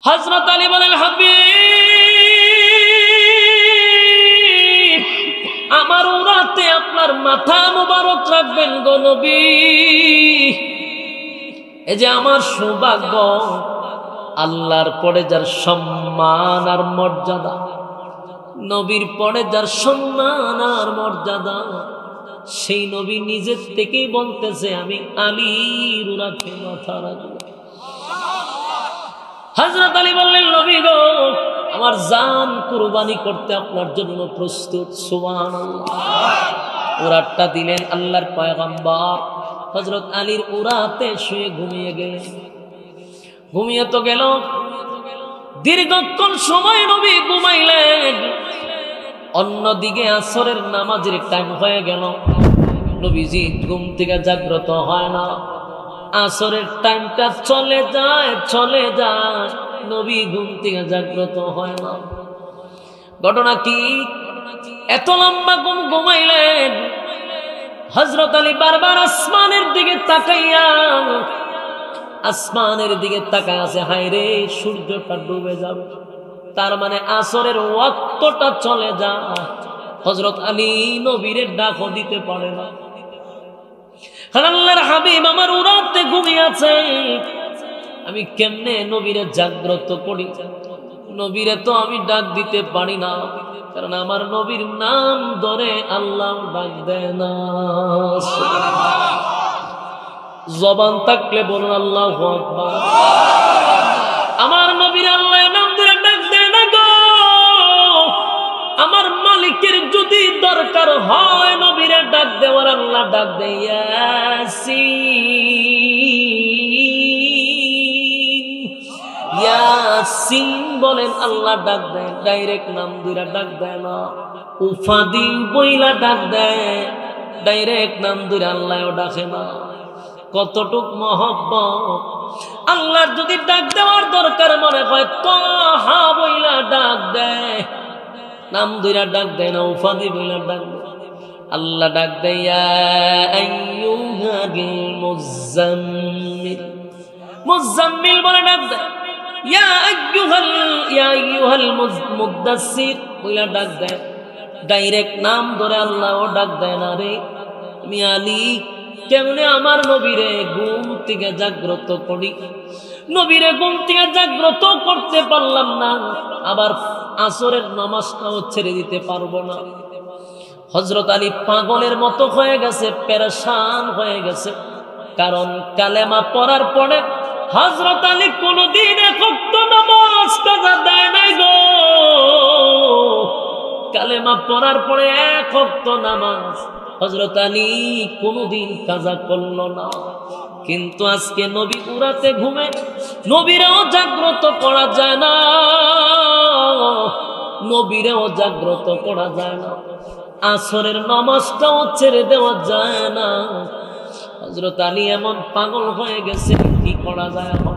হযরত আলী বলেন, হাবিব, আমার উরাতে আপনার মাথা মোবারক রাখবেন গো নবী। এই যে আমার সৌভাগ্য, আল্লাহর পরে যার সম্মান আর মর্যাদা, নবীর পরে যার সম্মান আর মর্যাদা, সেই নবী নিজের থেকেই বলতেছে আমি আলীর উরাতে মাথা রাখবো। হযরত আলী বললেন, নবী গো, আমার জান কুরবানি করতে আপনার জন্য প্রস্তুত। সুবহানাল্লাহ। উরাতটা দিলেন আল্লাহর পয়গম্বর। হযরত আলীর উরাতে শুয়ে ঘুমিয়ে গেলেন। ঘুমিয়ে তো গেল, দীর্ঘক্ষণ সময় নবী ঘুমাইলেন। অন্যদিকে আসরের নামাজের টাইম হয়ে গেল, নবীজি ঘুম থেকে জাগ্রত হয় না। আসরের টাইমটা চলে যায়, নবী ঘুম থেকে জাগ্রত হয় না। ঘটনা কি? এত লম্বা ঘুমাইলেন। হযরত আলী বারবার আসমানের দিকে তাকায় আছে, হায় রে, সূর্যটা ডুবে যাবে, তার মানে আসরের ওয়াক্তটা চলে যায়। হযরত আলী নবীরে ডাকও দিতে পারে না। আল্লাহর হাবিব আমার উরাতে ঘুমিয়ে আছে, আমি কেমনে নবীরে জাগ্রত করি? নবীরে তো আমি ডাক দিতে পারি না, কারণ আমার নবীর নাম ধরে আল্লাহ ডাক দেয় না। জবান থাকলে বলুন আল্লাহু আকবার। আমার নবীর আল্লাহ নাম ধরে ডাক দেয় না গো। আমার মালিকের যদি দরকার হয় নবীরে ডাক দেওয়ার, আল্লাহ ডাক দেয় ইয়াসিন, ইয়াসিন বলেন, আল্লাহ ডাক দেয়, ডাইরেক্ট নাম ধরে ডাক দেয় না। উফাদি বইলা ডাক দেয়, ডাইরেক্ট নাম ধরে আল্লাহও ডাকে না। কতটুক মহব্বত! আল্লাহর যদি ডাক দেওয়ার দরকার মনে হয়, তাহা বইলা ডাক দেয়, নাম ধরে ডাক দেয় না, উফাদি বইলা ডাক দেয়। আল্লাহ ডাক দেয় ইয়া আইয়ুহাল মুযাম্মিল, মুযাম্মিল বলে ডাক দেয়। ইয়া আইয়ুহাল মুদাসসির বইলা ডাক দেয়, ডাইরেক্ট নাম ধরে আল্লাহও ডাক দেয় না। রে আমি আলী কেমনে আমার নবীরে ঘুম থেকে জাগ্রত করি? নবীরে ঘুম থেকে জাগ্রত করতে পারলাম না, আবার আসরের নামাজটাও ছেড়ে দিতে পারবো না। হযরত আলী পাগলের মতো হয়ে গেছে, পেরেশান হয়ে গেছে। কারণ কালেমা পড়ার পরে হযরত আলী কোনদিন এক ওয়াক্ত নামাজ কাজা দেয় নাই গো। কালেমা পড়ার পরে এক ওয়াক্ত নামাজ হযরত আলী কোনদিন কাজা করল না। কিন্তু আজকে নবী উরাতে ঘুমে, নবীরেও জাগ্রত করা যায় না, নবীরেও জাগ্রত করা যায় না, আসরের নামাজটাও ছেড়ে দেওয়া যায় না। হযরত আলী এমন পাগল হয়ে গেছে, কি করা যায় এখন?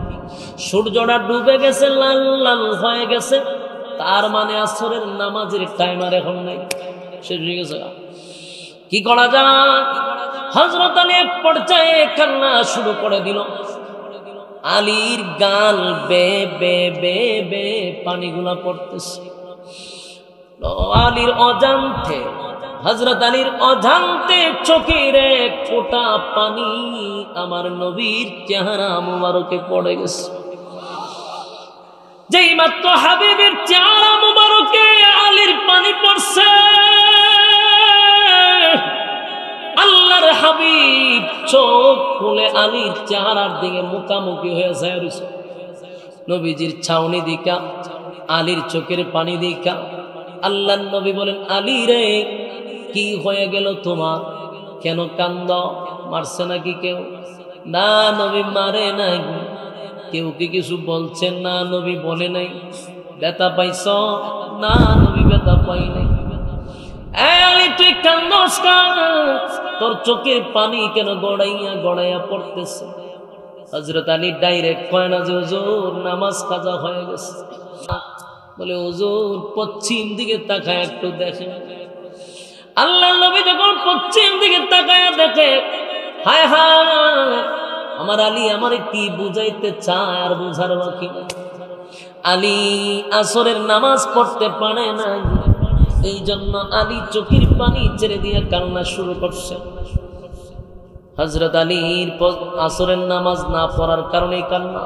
সূর্যটা ডুবে গেছে, লাল লাল হয়ে গেছে, তার মানে আসরের নামাজের টাইম আর এখন নাই, শেষ হয়ে গেছে। কি করা যায়? হযরত আলী এক পর্যায়ে কান্না শুরু করে দিল। আলীর গাল বে বে বে বে পানিগুলা পড়তেছে। আলীর অজান্তে, হযরত আলীর অজান্তে চোখের এক ফোঁটা পানি আমার নবীর চেহারা মুবারকে পড়ে গেছে। যেই মাত্র হাবিবের চেহারা মুবারকে আলীর পানি পড়ছে, আল্লাহর হাবিব চোখ খুলে আলীর চেহারার দিকে মুখামুখি হয়ে যায়। নবীজির ছাউনি দিকা, আলীর চোখের পানি দিকা আল্লাহর নবী বলেন, আলী রে, কি হয়ে গেল তোমার? কেন কান্দ? মারছে নাকি কেউ? না নবী মারে নাই। কেউ কি কিছু বলছেন? না নবী বলে নাই। ব্যথা পাইছ? না নবী ব্যথা পাই নাই। আলী তুই কান্দস কেন? তোর চোখের পানি কেন গড়াইয়া গড়াইয়া পড়তেছে? হযরত আলী ডাইরেক্ট কয় না যে হুজুর নামাজ কাজা হয়ে গেছে। বলে হুজুর পশ্চিম দিকে তাকায় একটু দেখেন। আল্লাহর নবী যখন পশ্চিম দিকে তাকায় দেখে, হায় হায়, আমার আলী আমারে কি বুঝাইতে চায় আর বুঝার বাকি নাই। আলী আসরের নামাজ পড়তে পারে না, এই জন্য আলী চোখের পানি ছেড়ে দিয়ে কান্না শুরু করছে। হযরত আলীর আসরের নামাজ না পড়ার কারণে কান্না।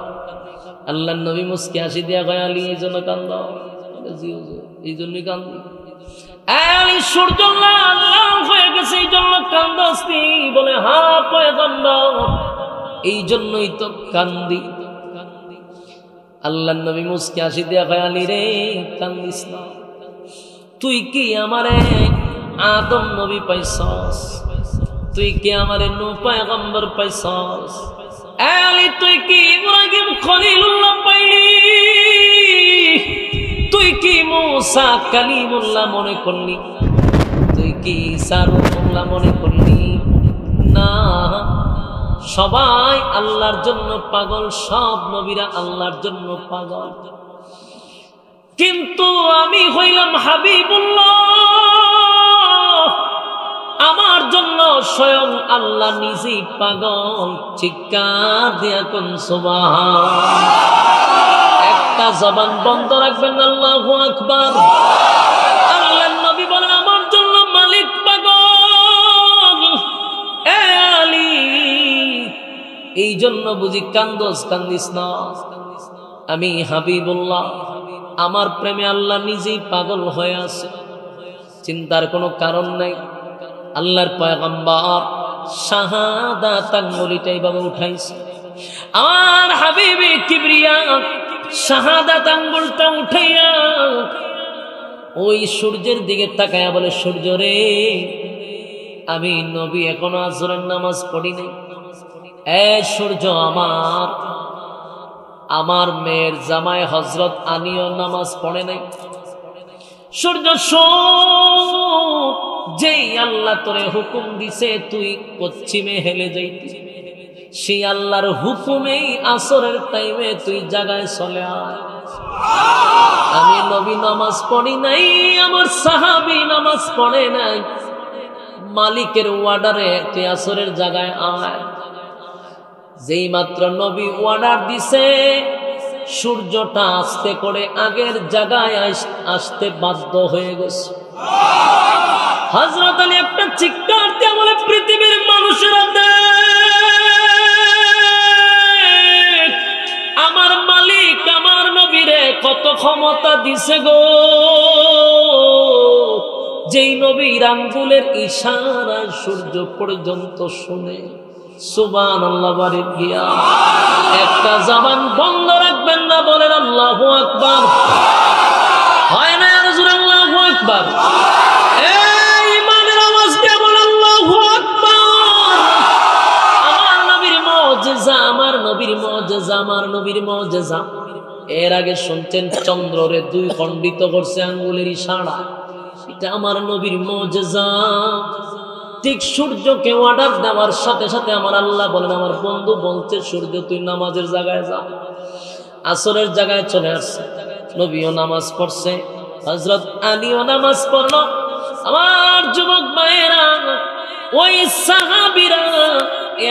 আল্লাহর নবী মুস্কি হাসি দিয়া কয়, আলী এই জন্য কান্দো? এই জন্যই কান্দি। আলী সূর্য লাল হয়ে গেছে, এই জন্য কান্দস্তি? বলে হ্যাঁ পয়গম্বর, এই জন্যই তো কান্দি। আল্লাহর নবী মুস্কি হাসি দিয়া কয়, আলী রে কান্দিস না, তুই কি আমারে আদম নবী পাইছস? তুই কি আমারে নূহ পয়গম্বর পাইছস? আলী তুই কি ইব্রাহিম খলিলুল্লাহ পাইলি? তুই কি মূসা কালিমুল্লাহ মনে করলি? তুই কি ঈসা রূহুল্লাহ মনে করলি? না, সবাই আল্লাহর জন্য পাগল, সব নবীরা আল্লাহর জন্য পাগল, কিন্তু আমি হইলাম হাবিবুল্লাহ, আমার জন্য স্বয়ং আল্লাহ নিজেই পাগল। চিৎকার দিয়া কোন সুবহান। একটা জবান বন্ধ রাখবেন, আল্লাহু আকবার। আল্লাহর নবী বলেন, আমার জন্য মালিক পাগল। এ আলী, এই জন্য বুঝি কান্দোস? কান্দিস না, আমি হাবিবুল্লাহ, আমার প্রেমে আল্লাহ নিজেই পাগল হয়ে আছে, চিন্তার কোনো কারণ নাই। আল্লাহর পয়গম্বর শাহাদাত আঙ্গুলিটা এইভাবে উঠাইছে, আমার হাবিবে কিবরিয়া শাহাদাত আঙ্গুলটা উঠাইয়া ওই সূর্যের দিকে তাকায়া বলে, সূর্য রে, আমি নবী এখনো আসরের নামাজ পড়ি নাই। এ সূর্য, আমার মেয়ের জামাই হযরত আলীও নামাজ পড়ে নাই। সূর্য শোন, যেই আল্লাহ তোরে হুকুম দিছে তুই পশ্চিমে হেলে যাইতি, সেই আল্লাহর হুকুমেই আসরের টাইমে তুই জায়গায় চলে আয়। আমি নবী নামাজ পড়ি নাই, আমার সাহাবী নামাজ পড়ে নাই, মালিকের অর্ডারে তুই আসরের জায়গায় আয়। যেই মাত্র নবী অর্ডার দিছে, সূর্যটা আস্তে করে আগের জায়গায় আসতে বাধ্য হয়ে গেছে। হযরত আলী একটা চিৎকার দিয়ে বলে, পৃথিবীর মানুষেরা দেখ, আমার মালিক আমার নবীরে কত ক্ষমতা দিছে গো। যেই নবীর আঙ্গুলের ইশারায় সূর্য পর্যন্ত শুনে। সুবহানাল্লাহ। বাড়ি গিয়া একটা জবান বন্ধ রাখবেন না, বলেন আল্লাহু আকবার। হয় না আর জোরে আল্লাহু আকবার। এই ইমানের আওয়াজ দিয়ে বলেন আল্লাহু আকবার। আমার নবীর মুজিজা, আমার নবীর মুজিজা, আমার নবীর মুজিজা। এর আগে শুনছেন চন্দ্ররে দুই খণ্ডিত করছে আঙ্গুলের ইশারা, এটা আমার নবীর মুজিজা। ঠিক সূর্যকে অর্ডার দেওয়ার সাথে সাথে আমার আল্লাহ বলেন, আমার বন্ধু বলছে সূর্য তুই নামাজের জায়গায় যা। আসরের জায়গায় চলে আসছে, নবীও নামাজ পড়ছে, হযরত আলীও নামাজ পড়লো। আমার যুবক ভাইয়েরা, ওই সাহাবীরা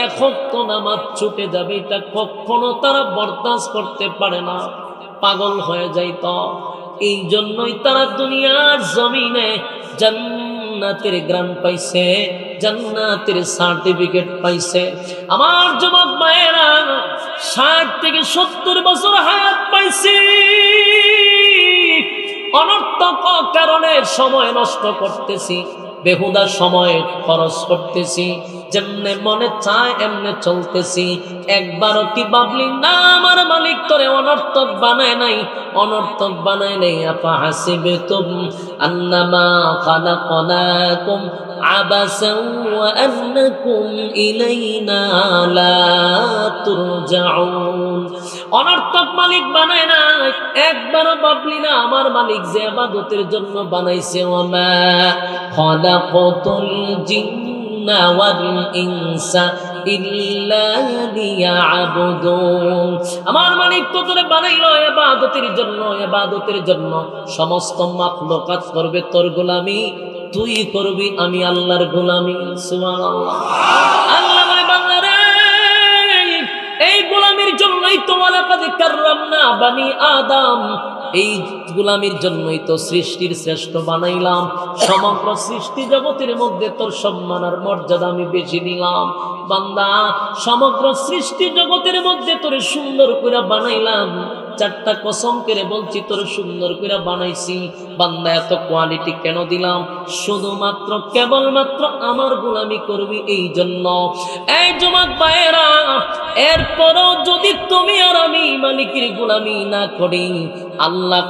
এক ওয়াক্ত নামাজ ছুটে যাবে, এটা কখনো তারা বরদাস্ত করতে পারে না, পাগল হয়ে যাইত। এই জন্যই তারা দুনিয়ার জমিনে জান্নাতের গ্রাম পাইছে, জান্নাতের সার্টিফিকেট পাইছে। আমার যুবক ভাইয়েরা, 60 থেকে 70 বছর হায়াত পাইছি, অনর্থক কারণে সময় নষ্ট করতেছি, বেহুদা সময় খরচ করতেছি, যেমনে মনে চায় এমনে চলতেছি। একবারও কি ভাবলি না আমার মালিক তোরে অনর্থক বানায় নাই? অনর্থক বানায় নাই। আপা হাসিবতুম আন্নামা খালাকনাকুম আবাসাও ওয়া আন্নাকুম ইলাইনা লা তুরজাউন। অনর্থক মালিক বানায় না। একবারও ভাবলি না আমার মালিক যে ইবাদতের জন্য বানাইছে, ওয়া খালাকাতুল জিন্না ওয়াল ইনসা ইল্লা লিয়াবুদুন। আমার মালিক তো তোরে বানাইলো ইবাদতের জন্য, ইবাদতের জন্য। সমস্ত মাখলুকাত করবে তোর গোলামি, তুই করবি আমি আল্লাহর গোলামি। সুবহানাল্লাহ। আল্লাহ বলে, বান্দা রে, এই গোলামির জন্যই জন্যই তো ওয়ালাকাদ কাররামনা বানি আদম, এই গোলামির জন্যই তো সৃষ্টির শ্রেষ্ঠ বানাইলাম। সমগ্র সৃষ্টি জগতের মধ্যে তোর সম্মান আর মর্যাদা আমি বেশি দিলাম। বান্দা, সমগ্র সৃষ্টি জগতের মধ্যে তোরে সুন্দর করে বানাইলাম। চারটা কসম করে বলছি, তোর সুন্দর করে বানাইছি। বান্দা, এত কোয়ালিটি কেন দিলাম? শুধুমাত্র কেবলমাত্র আমার গোলামি করবি এই জন্য। এই যুবক ভাইয়েরা, এরপরও যদি তুমি আর আমি মালিকের গোলামি না করি, আল্লাহ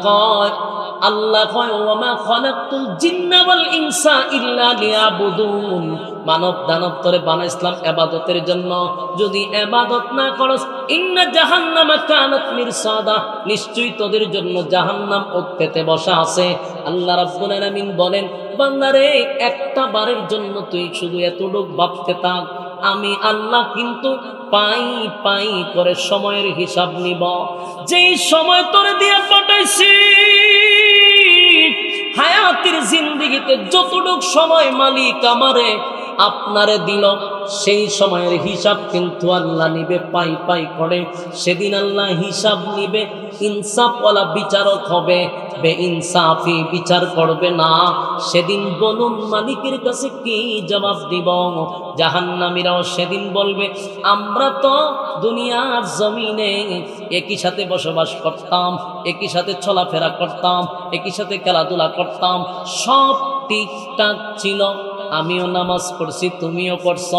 কয় ওয়ামা খালাকতুল জিন্না ওয়াল ইনসা ইল্লা লিয়াবুদুন। মানব দানব তোরে বানাইছিলাম ইবাদতের জন্য। যদি ইবাদত না করস, ইন্না জাহান্নামা কানাত মিরসাদা, নিশ্চয়ই তোদের জন্য জাহান্নাম ওকেতে বসা আছে। আল্লাহ রাব্বুল আলামিন বলেন, বান্দারে, একটা বারের জন্য তুই শুধু এতটুক ভাবতে থাক, আমি আল্লাহ কিন্তু পাই করে সময়ের হিসাব নিব। যেই সময় তোরে দিয়ে পাঠাইছি, হায়াতের জিন্দেগিতে যতটুক সময় মালিক আমারে আপনারে দিল, সেই সময়ের হিসাব কিন্তু আল্লাহ নিবে পাই করে। সেদিন আল্লাহ হিসাব নিবে, ইনসাফওয়ালা বিচারক হবে, বেইনসাফি বিচার করবে না। সেদিন বলুন মালিকের কাছে কি জবাব দিব? জাহান্নামীরাও সেদিন বলবে, আমরা তো দুনিয়ার জমিনে একই সাথে বসবাস করতাম, একই সাথে চলাফেরা করতাম, একই সাথে খেলাধুলা করতাম, সব ঠিকঠাক ছিল, আমিও নামাজ পড়ছি, তুমিও পড়ছ,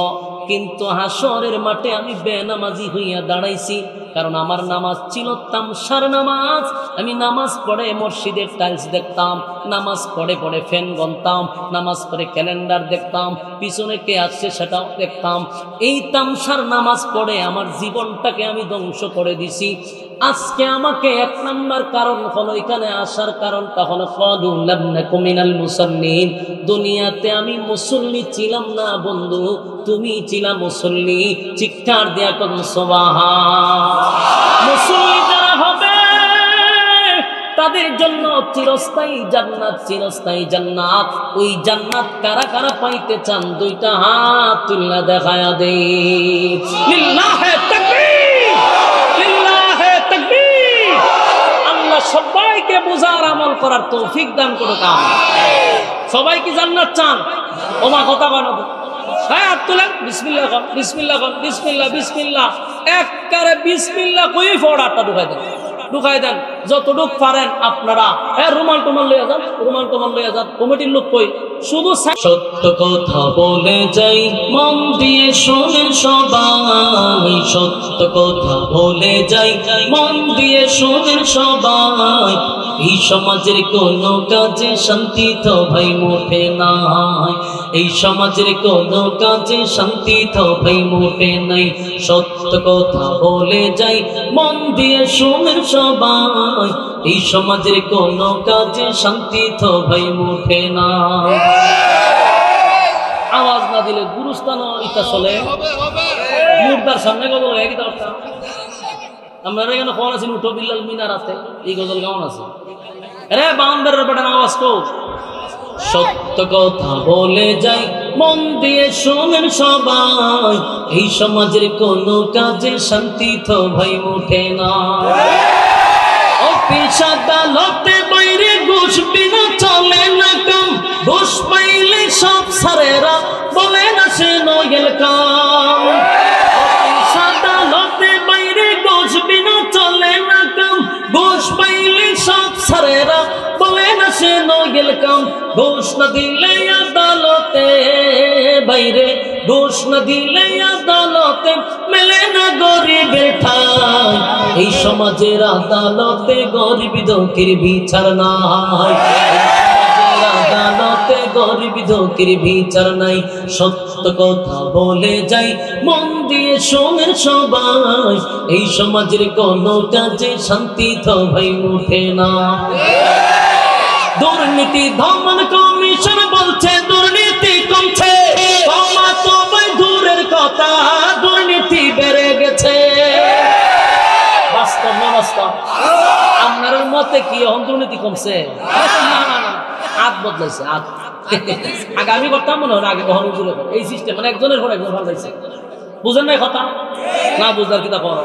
কিন্তু হাসরের মাঠে আমি বেনামাজি হইয়া দাঁড়াইছি। কারণ আমার নামাজ ছিল তামসার নামাজ। আমি নামাজ পড়ে মসজিদের টাইলস দেখতাম, নামাজ পড়ে ফ্যান গনতাম, নামাজ পড়ে ক্যালেন্ডার দেখতাম, পিছনে কে আসছে সেটাও দেখতাম। এই তামসার নামাজ পড়ে আমার জীবনটাকে আমি ধ্বংস করে দিছি। আজকে আমাকে এক নাম্বার কারণ হলো, এখানে আসার কারণটা হলো ক্বালু লাম নাকু মিনাল মুসাল্লিন। দুনিয়াতে আমি মুসল্লি ছিলাম না বন্ধু, তুমি ছিলা মুসল্লি। চিৎকার দেয়া কোন সুবহান। মুসল্লি যারা হবে তাদের জন্য চিরস্থায়ী জান্নাত, চিরস্থায়ী জান্নাত। ওই জান্নাত কারা কারা পাইতে চান? দুইটা হাত তুলে দেখায়া দে। লিল্লাহি তাকবীর, লিল্লাহি তাকবীর। আল্লাহ সবাইকে বুঝার আমল করার তৌফিক দান করুক। সবাই কি জান্নাত চান? ওমা কথা বলো, হাত তুলেন, বিসমিল্লাহ কর, বিসমিল্লাহ কর, বিসমিল্লাহ, বিসমিল্লাহ। একবারে বিসমিল্লাহ কই ফড়াটা ঢুকাই দেন যতটুক পারেন আপনারা। রুমাল টুমাল লইয়া যান, রুমাল টুমাল লইয়া যান। কমিটির লোক কই, শুধু সত্য কথা বলে যাই, মন দিয়ে শোনেন সবাই। সত্য কথা বলে যাই, মন দিয়ে শোনেন সবাই। এই সমাজের কোনো কাজে শান্তি তো ভাই মোটে নাই, এই সমাজের কোনো কাজে শান্তি তো ভাই মোটে নাই। সত্য কথা বলে যাই, মন দিয়ে শোনেন সবাই। এই সমাজের কোনো কাজে শান্তি তো ভাই মোটে না। আওয়াজ না দিলে গুরুস্থান ইটা চলে, মুর্দার সামনে গজল একই দরকার। আমরা এখানে খবর আছি উঠো বিল্লাল মিনার আছে, এই গজল কেমন আছে? রে বাউন্ডারের বেটার আওয়াজ কো। সত্য কথা বলে যাই, মন দিয়ে শোনেন সবাই। এই সমাজের কোনো কাজে শান্তি তো ভাই মোটে না। অফিস আদালতে বাইরে ঘুষ বিনা চলে না কাম, ঘুষ পাইলে সব সারেরা বলে না সে নগেল কাম। অফিস আদালতে বাইরে ঘুষ বিনা চলে না কাম, ঘুষ পাইলে সব সারেরা বলে না সে নগেল কাম। ঘুষ না দিলে আদালতে বাইরে, ঘুষ না দিলে আদালতে মেলে না গরিবের ঠাই। এই সমাজের আদালতে গরিব দুঃখীর বিচার নাই, আদালতে গরিব দুঃখীর বিচার নাই। সত্য কথা বলে যাই, মন দিয়ে শোনেন সবাই। এই সমাজের কোনো কাজে শান্তি তো ভাই উঠে না। দুর্নীতি দমন কমিশন বলছে দুর্নীতি কমছে, কমা তো ভাই দূরের কথা, দুর্নীতি বেড়ে গেছে। বাস্তব না বাস্তব? আপনার মতে কি এখন দুর্নীতি কমছে? হাত বদলাইছে, হাত। আগে আমি করতাম মনে হয়, আগে কখনো জুড়ে এই সিস্টেম, মানে একজনের পর একজন ভালো হয়েছে। বুঝেন না কথা? না বুঝলার কিতা করো।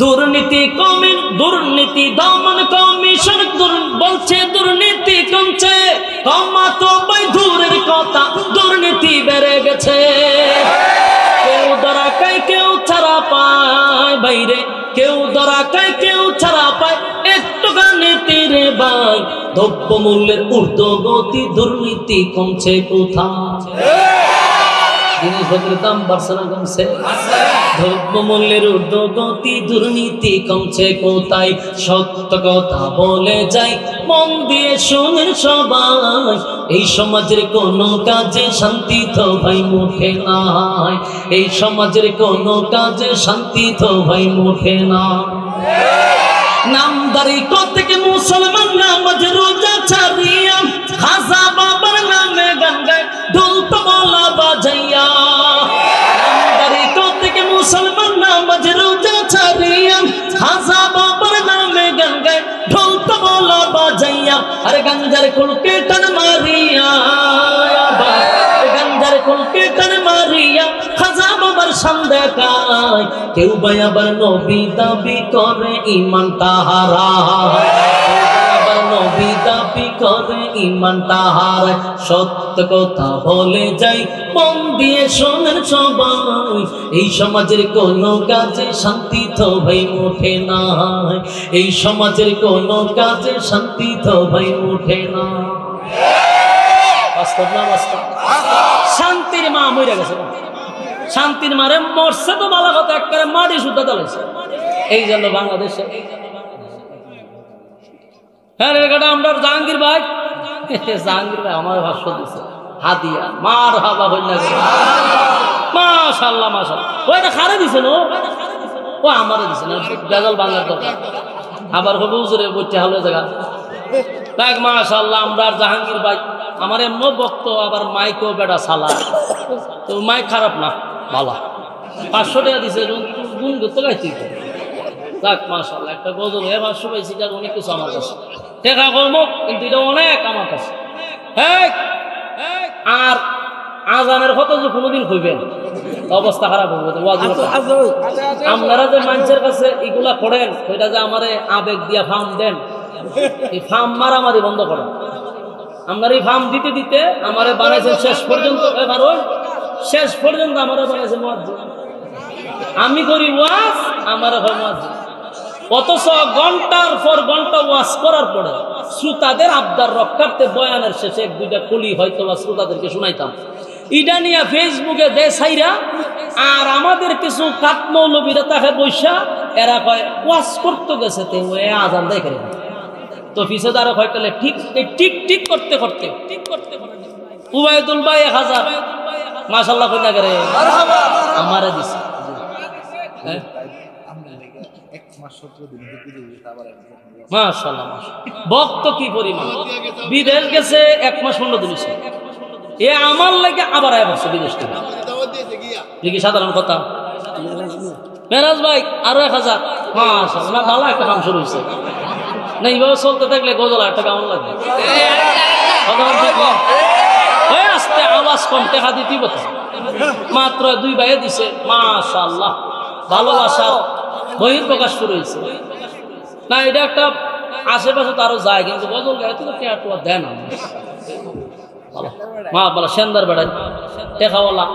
দুর্নীতি কমিশন, দুর্নীতি দমন কমিশন বলছে দুর্নীতি কমছে, কমা তো ভাই দূরের কথা, দুর্নীতি বেড়ে গেছে। কেউ ধরা খায় কেউ ছাড়া পায় বাইরে, কেউ ধরা খায় কেউ ছাড়া পায়, একটু গানিতি রে ভাই। দ্রব্য মূল্যের ঊর্ধ্বগতি, দুর্নীতি কমছে কোথায়? জিনিসপত্রের দাম বাড়ছে না কমছে? দ্রব্য মূল্যের ঊর্ধ্বগতি, দুর্নীতি কমছে কোথায়? সত্য কথা বলে যাই, মন দিয়ে শুনেন সবাই, এই সমাজের কোনো কাজে শান্তি তো ভাই মুঠে নাই, এই সমাজের কোনো কাজে শান্তি তো ভাই মুঠে না। নামদারি থেকে মুসলমান নামাজ রোজা ছাড়িয়া, খাজা বাবার নামে গান গায় ঢোল তবলা বাজাইয়া। নামদারি থেকে মুসলমান নামাজ রোজা ছাড়িয়া, খাজা বাবার নামে গান গায় ঢোল তবলা বাজাইয়া। আরে গাঞ্জার কুলকে টান মারিয়া, গাঞ্জার কুলকে টান মারিয়া খাজা বাবার শান দেখায়। কেউ ভাই আবার নবী দাবি করে ইমান তাহারা, আবার নবী দাবি করে ইমান তাহারা। সত্য কথা বলে যাই, মন দিয়ে শোনেন সবাই, এই সমাজের কোনো কাজে শান্তি তো ভাই মুঠে না, এই সমাজের কোনো কাজে শান্তি তো ভাই মুঠে না। বাস্তব না বাস্তব? শান্তির মা মরে গেছে, শান্তির মারে মরছে তো ভালো কথা, একবারে মাটি শুদ্ধ দালাইছে। এই জন্য বাংলাদেশে হ্যাঁ আমরা জাহাঙ্গীর ভাই, জাহাঙ্গীর ভাই আমার ভাষ্য দিচ্ছে হাদিয়া মার হাবা হইল না, মাশাআল্লাহ মাশাআল্লাহ। ওইটা খারে দিছে না, ও আমারে দিছে না, গাজল বাংলার দরকার। আবার হবে হুজুরে বইতে হলো জায়গা দেখ মাশাআল্লাহ। আমরা জাহাঙ্গীর ভাই আমার এমন বক্ত, আবার মাইকও বেটা সালা, তো মাইক খারাপ না ভালো। 500 টাকা দিছে, গুণ করতে গাইতে যাক মাশাআল্লাহ। একটা গজল 500 পাইছি, যার অনেক কিছু আমার কাছে টেকা কম, কিন্তু এটা অনেক আমার কাছে। আর আজানের কথা যে কোনোদিন হইবেন অবস্থা খারাপ হবে। আপনারা যে মানুষের কাছে এগুলা করেন, ওইটা যে আমারে আবেগ দিয়া ফার্ম দেন, এই ফার্ম মারামারি বন্ধ করেন। আপনার এই ফার্ম দিতে দিতে আমারে বানাইছেন শেষ পর্যন্ত, এবার ওই শেষ পর্যন্ত আমারে বানাইছে মুয়াজ্জিন। আমি করি ওয়াজ, আমারে হয় মুয়াজ্জিন। অথচ ঘন্টার পর ঘন্টা ওয়াজ করার পরে শ্রোতাদের আবদার রক্ষার্থে বয়ানের শেষে 1-2টা কলি হয়তো শ্রোতাদেরকে শুনাইতাম। ইটা নিয়ে ফেসবুকে দে ছাইরা, আর আমাদের কিছু কাতমৌলবীরা তাকে বৈশা এরা কয় ওয়াজ করতে গেছে, তে আজান দেখে তো পিছে আরো কয়েকটা ঠিক টিক টিক করতে করতে উবাইদুল ভাই 1000 মাশাআল্লাহ কইনা করে আমারে দিছে। মাশাআল্লাহ ভক্ত কি পরিমাণ, বিদেশ গেছে 1 মাস 15 দিন, এ আমার লাগে আবার আয় বসে বিদেশ থেকে। কি সাধারণ কথা? মেরাজ ভাই আরো 1000 মাশাআল্লাহ, ভালো একটা কাম শুরু হয়েছে না। এইভাবে চলতে থাকলে গজল একটা কেমন লাগবে? আস্তে আওয়াজ কম, টেকা দিতে মাত্র 2 ভাইয়ে দিছে মাশাআল্লাহ, ভালোবাসার বহিঃপ্রকাশ শুরু হয়েছে না। এটা একটা আশেপাশে তো আরো যায়, কিন্তু গজল গায়ে তো টেকা দেয় না। মা বলা সেন্দার বেড়াই টেকাওয়ালা।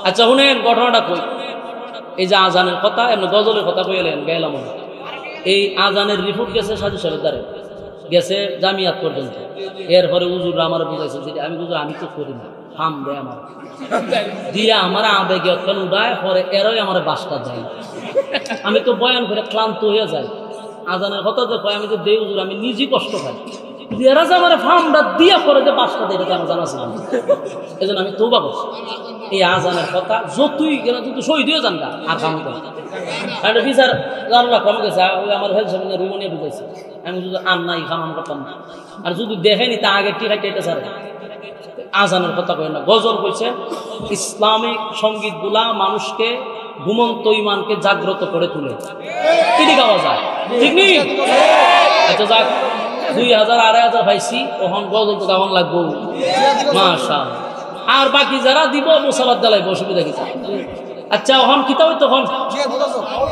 আচ্ছা শুনেন ঘটনাটা কই, এই যে আজানের কথা এমনি গজলের কথা কইলেন গেলাম, এই আজানের রিপোর্ট গেছে সাজু সাহেবের দ্বারে, গেছে জামিয়াত পর্যন্ত। এরপরে হুজুররা আমার বুঝাইছে যে আমি হুজুর আমি তো করি না, ফার্ম দেয় আমার দিয়ে আমার আবেগে অক্ষণ উঠায়, পরে এরাই আমার বাসটা দেয়। আমি তো বয়ান করে ক্লান্ত হয়ে যাই। আজানের কথা যে কয় আমি যে দেই হুজুর, আমি নিজেই কষ্ট পাই। এরা যে আমার ফার্মটা দিয়া পরে যে বাসটা দেয়, এটা আমার জানা ছিল না। এই জন্য আমি তৌবা করছি। এই আজানের কথা যতই গেলে তুই শহীদ হয়ে যান না, আর কাম করে বিচার জানলা কমে গেছে। আমার হেলথ সামনে রুমনিয়ে বুঝাইছে, আমি যদি আর নাই খাম করতাম না, আর যদি দেখেনি তা আগে টিকা কেটে সারে। আজানের কথা কই না, গজল কইছে ইসলামিক সঙ্গীত গুলা মানুষকে ঘুমন্ত ইমানকে জাগ্রত করে তুলে, এটি গাওয়া যায়, ঠিক নেই? আচ্ছা যাক 2000-2500 পাইছি, ওখান গজল তো কেমন লাগবো মাশাআল্লাহ। আর বাকি যারা দিব মোসাবাদ দালাই অসুবিধা কিছু আচ্ছা ওহন কিতা হইতো হন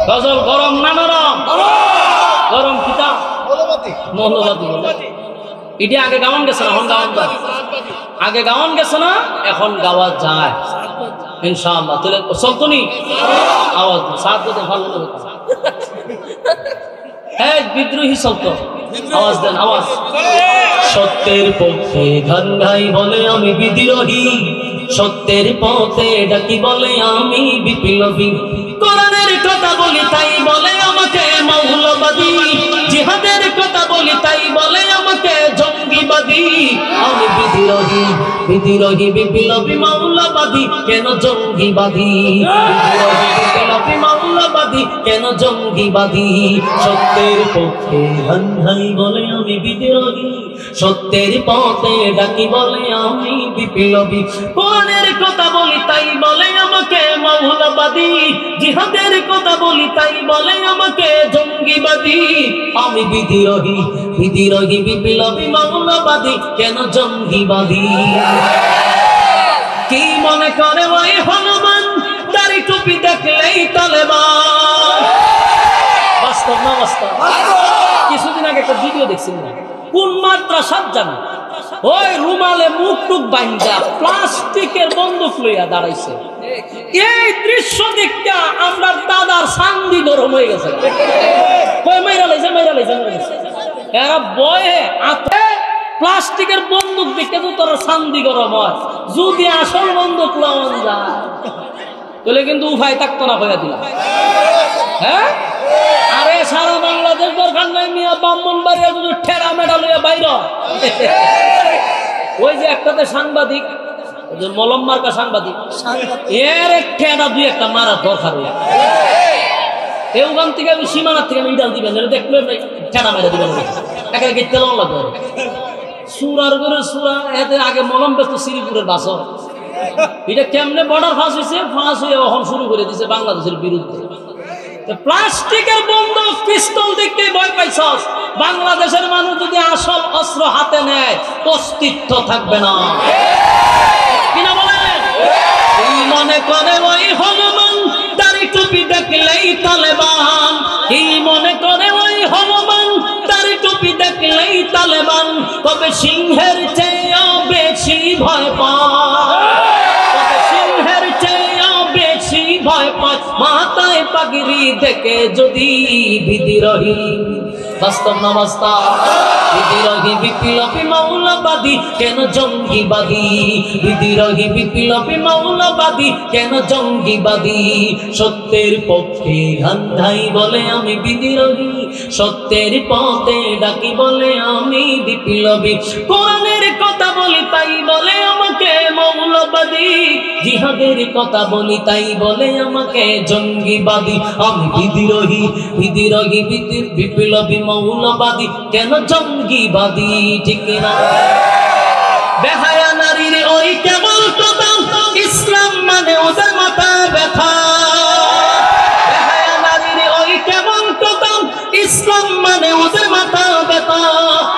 গজল গরম না নরম গরম কিতা মৌলবাদী এটি আগে গাওয়ান গেছে না এখন গাওয়ান যায় আগে গাওয়ান গেছে না এখন গাওয়া যায় ইনশাআল্লাহ তাহলে চলতো নি আওয়াজ সাত দিতে ভালো হতো হ্যাঁ বিদ্রোহী চলতো আওয়াজ দেন আওয়াজ সত্যের পক্ষে গান গাই বলে আমি বিদ্রোহী সত্যের পথে ডাকি বলে আমি বিপ্লবী কোরআনের কথা বলি তাই বলে আমাকে মৌলবাদী জিহাদের কথা বলি তাই বলে আমাকে জঙ্গিবাদী আমি বিদ্রোহী বিদ্রোহী বিপ্লবী মৌলবাদী কেন জঙ্গিবাদী বিদ্রোহী বিপ্লবী মৌলবাদী কেন জঙ্গিবাদী সত্যের পক্ষে গান বলে আমি বিদ্রোহী সত্যের পথে ডাকি বলে আমি বিপ্লবী কোরআনের কথা বলি তাই বলে আমাকে মৌলবাদী জিহাদের কথা বলি তাই বলে আমাকে জঙ্গিবাদী আমি বিদ্রোহী বিদ্রোহী বিপ্লবী মৌলবাদী কেন জঙ্গিবাদী কি মনে করে ওই হনুমান দাড়ি টুপি দেখলেই তালেবান বাস্তব না বাস্তব কিছুদিন আগে একটা ভিডিও দেখছিলাম কোন মাদ্রাসার জানা ওই রুমালে মুখ টুক বাইন্দা প্লাস্টিকের বন্দুক লইয়া দাঁড়াইছে এই দৃশ্য দেখা আমরা দাদার সান্দি গরম হয়ে গেছে কই মাইরা লাইছে এরা বয়ে আতে প্লাস্টিকের বন্দুক দেখে তো তোর সান্দি গরম হয় যদি আসল বন্দুক লওয়া যায় তাহলে কিন্তু উপায় থাকতো না হইয়া দিলাম হ্যাঁ আরে সারা বাংলাদেশ দরকার নাই মিয়া ব্রাহ্মণবাড়িয়া যদি ঠেরা মেডা লইয়া বাইর ওই যে একটাতে সাংবাদিক মলম মার্কা সাংবাদিক এর ঠেরা দুই একটা মারা দরকার এই ওখান থেকে আমি সীমানার থেকে আমি ইডাল দিবেন দেখলে ঠেরা মেরা দিবেন একে গেতে লাগবে সুরার করে সুরা এতে আগে মলম ব্যস্ত শ্রীপুরের বাসর এটা কেমনে বর্ডার ফাঁস হয়েছে ফাঁস হয়ে এখন শুরু করে দিয়েছে বাংলাদেশের বিরুদ্ধে প্লাস্টিকের বন্দুক পিস্তল দেখতে ভয় পাইছস বাংলাদেশের মানুষ যদি আসল অস্ত্র হাতে নেয় অস্তিত্ব থাকবে না কিনা বলেন এই মনে করে ওই হনুমান দাড়ি টুপি দেখলেই তালেবান এই মনে করে ওই হনুমান দাড়ি টুপি দেখলেই তালেবান তবে সিংহের চেয়েও বেশি ভয় পায় তবে সিংহের চেয়েও বেশি ভয় পায় মাথায় পাগড়ি দেখে যদি বিদ্রোহী বাস্তব না বাস্তব বিদ্রোহী বিপ্লবী মৌলবাদী কেন জঙ্গিবাদী বিদ্রোহী বিপ্লবী মৌলবাদী কেন জঙ্গিবাদী সত্যের পক্ষে গান্ধাই বলে আমি বিদ্রোহী সত্যের পথে ডাকি বলে আমি বিপ্লবী কোরআনের কথা বলি তাই বলে আমাকে মৌলবাদী জিহাদের কথা বলি তাই বলে আমাকে জঙ্গিবাদী আমি বিদ্রোহী বিদ্রোহী বিপ্লবী মৌলবাদী কেন জঙ্গিবাদী ঠিক না বেহায়া নারীর ওই কেবল কথা ইসলাম মানে ওদের মাথা ব্যথা বেহায়া নারীর ওই কেবল কথা ইসলাম মানে ওদের মাথা ব্যথা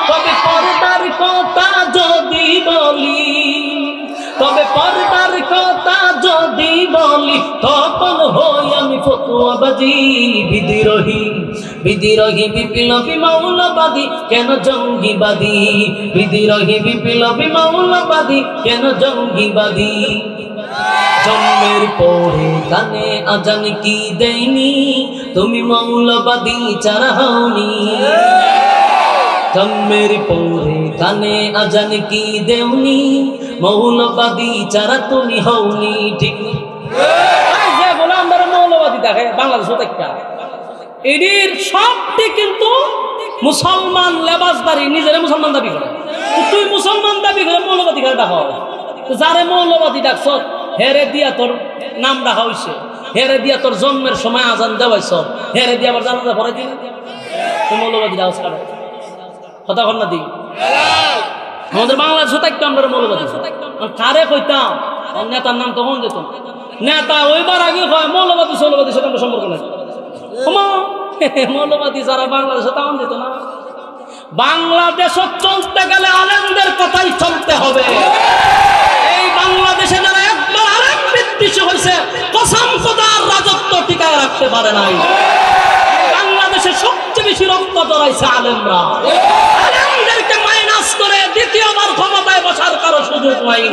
তবে পর্দার কথা যদি বলি তবে পর্দার কথা যদি বলি তখন হই আমি ফতুয়াবাজি বিদ্রোহী বিদ্রোহী বিপ্লবী মৌলবাদী কেন জঙ্গিবাদী বিদ্রোহী বিপ্লবী মৌলবাদী কেন জঙ্গিবাদী জন্মের পরে কানে আজান কি দেয়নি তুমি মৌলবাদী ছাড়া হওনি জন্মের পরে কানে আজান কি দেওনি মৌলবাদী ছাড়া তুমি হওনি ঠিক যে বলে আমরা মৌলবাদী দেখে বাংলাদেশ এটির সবটি কিন্তু মুসলমান লেবাসদারি নিজের মুসলমান দাবি করে তুই মুসলমান দাবি করে মৌলবাদী করে ডাক যারে মৌলবাদী ডাকছ হেরে দিয়া তোর নাম রাখা হয়েছে হেরে দিয়া তোর জন্মের সময় আজান দেওয়াইছ হেরে দিয়া আবার জানাজা পড়াই দিন তুই মৌলবাদী ডাক কারো কথা কর না দি আমাদের বাংলাদেশে থাকতো আমরা মৌলবাদী কারে কইতাম নেতার নাম তখন যেত নেতা ওইবার আগে হয় মৌলবাদী সৌলবাদীর সাথে আমরা সম্পর্ক নাই মৌলবাদী যারা বাংলাদেশে তেমন যেত না বাংলাদেশ চলতে গেলে আলেমদের কথাই চলতে হবে এই বাংলাদেশে যারা একবার আলেম বিদ্বেষী হয়েছে কসম খোদা করতে পারে নাই। বাংলাদেশে সবচেয়ে বেশি রক্ত জড়াইছে আলেমরা। আলেমদেরকে মাইনাস করে দ্বিতীয়বার ক্ষমতায় বসার কারো সুযোগ নাই।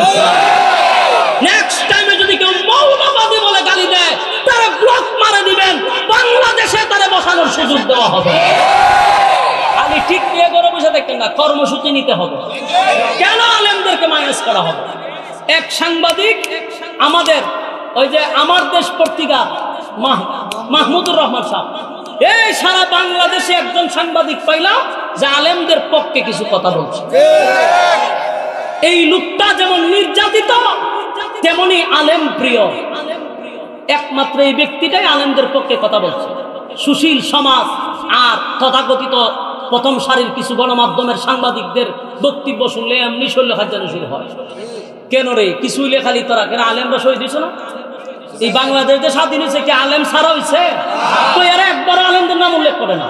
নেক্সট টাইমে যদি কেউ মৌলবাদী বলে গালি দেয় তারা ব্লক মারে দিবেন, বাংলাদেশে তারা বসানোর সুযোগ দেওয়া হবে। খালি ঠিক নিয়ে করে বসে দেখতেন না, কর্মসূচি নিতে হবে। কেন আলেমদেরকে মাইনাস করা হবে? এক সাংবাদিক আমাদের ওই যে আমার দেশ পত্রিকা মাহমুদুর রহমান সাহেব, এই সারা বাংলাদেশে একজন সাংবাদিক পাইলাম যে আলেমদের পক্ষে কিছু কথা বলছে। এই লোকটা যেমন নির্যাতিত তেমনি আলেম প্রিয়, একমাত্র এই ব্যক্তিটাই আলেমদের পক্ষে কথা বলছে। সুশীল সমাজ আর তথাকথিত প্রথম সারির কিছু গণমাধ্যমের সাংবাদিকদের বক্তব্য শুনলে এমনি শরীরে হাজানো শুরু হয়। কেন রে কিছুই লেখালি তোরা, কেন আলেমরা শহীদ হয়েছে না? এই বাংলাদেশ যে স্বাধীন হয়েছে কি আলেম ছাড়া হয়েছে? তো এরা একবার আলেমদের নাম উল্লেখ করে না,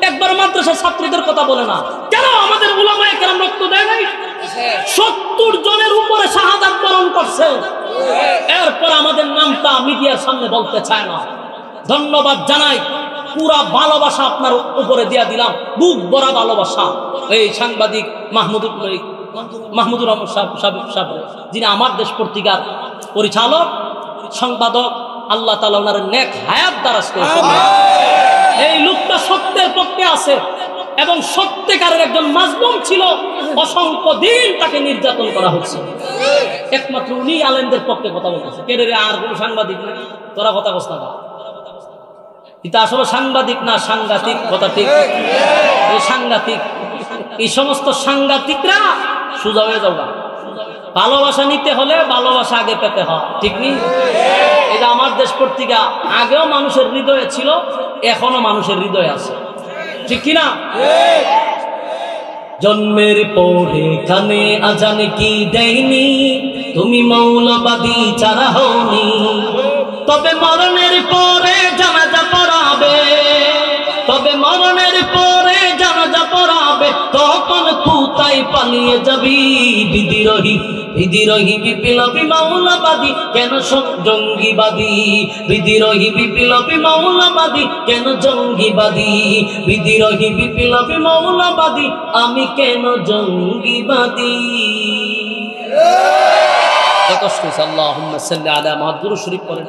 একবার মাদ্রাসার ছাত্রীদের কথা বলে না। কেন আমাদের উলামায়ে কেরাম রক্ত দেয় নাই? 70 জনের উপরে শাহাদাত বরণ করছে, এরপর আমাদের নামটা মিডিয়ার সামনে বলতে চায় না। ধন্যবাদ জানাই, পুরা ভালোবাসা আপনার উপরে দিয়া দিলাম, বুক ভরা ভালোবাসা। এই সাংবাদিক মাহমুদুর রহমান সাহেব, যিনি আমার দেশ পত্রিকার পরিচালক সম্পাদক, আল্লাহ তাআলা ওনার নেক হায়াত দারাজ করেছেন। এই লোকটা সত্যের পক্ষে আছে এবং সত্যিকারের একজন মাজলুম ছিল। অসংখ্য দিন তাকে নির্যাতন করা হচ্ছে, একমাত্র উনি আলেমদের পক্ষে কথা বলতেছে। কে রে, আর কোন সাংবাদিক না? তোরা কথা কস না, এটা আসলে সাংবাদিক না, সাংঘাতিক। কথা ঠিক, এই সাংঘাতিক। এই সমস্ত সাংঘাতিকরা সোজা হয়ে যাওয়া। ভালোবাসা নিতে হলে ভালোবাসা আগে পেতে হয়, ঠিক নেই? এটা আমার দেশ পত্রিকা আগেও মানুষের হৃদয়ে ছিল, এখনো মানুষের হৃদয়ে আছে, ঠিক কিনা? জন্মের পরে কানে আজান কি দেয়নি, তুমি মৌলবাদী ছাড়া হওনি, তবে মরণের পরে জানাজা পড়াবে, তবে মরণের পরে জানাজা পড়াবে, তখন কোথায় পালিয়ে যাবি? বিদ্রোহী বিদ্রোহী বিপ্লবী মৌলবাদী কেন জঙ্গিবাদী? বিদ্রোহী বিপ্লবী মৌলবাদী কেন জঙ্গিবাদী? বিদ্রোহী বিপ্লবী মৌলবাদী আমি কেন জঙ্গিবাদী? আল্লাহুম্মা সাল্লি আলা মুহাম্মাদ, দুরূদ শরীফ পড়েন।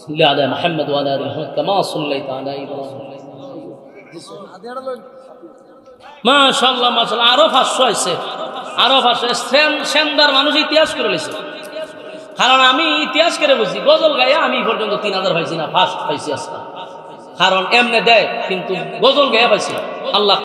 সাল্লি আলা মুহাম্মাদ ওয়া আলা আলি মুহাম্মাদ কামা সাল্লাইতা আলা ইব্রাহিম। মাশাআল্লাহ মাশাআল্লাহ, আরো 500 হইছে, আরো 500। সেন্দার মানুষ ইতিহাস করে লেছে, কারণ আমি ইতিহাস করে বুঝি। গজল গায়ে আমি পর্যন্ত 3000 পাইছি না, ফার্স্ট পাইছি আজকে। কারণ এমনে দেয় কিন্তু গজল গায়ে পাইছি। আল্লাহ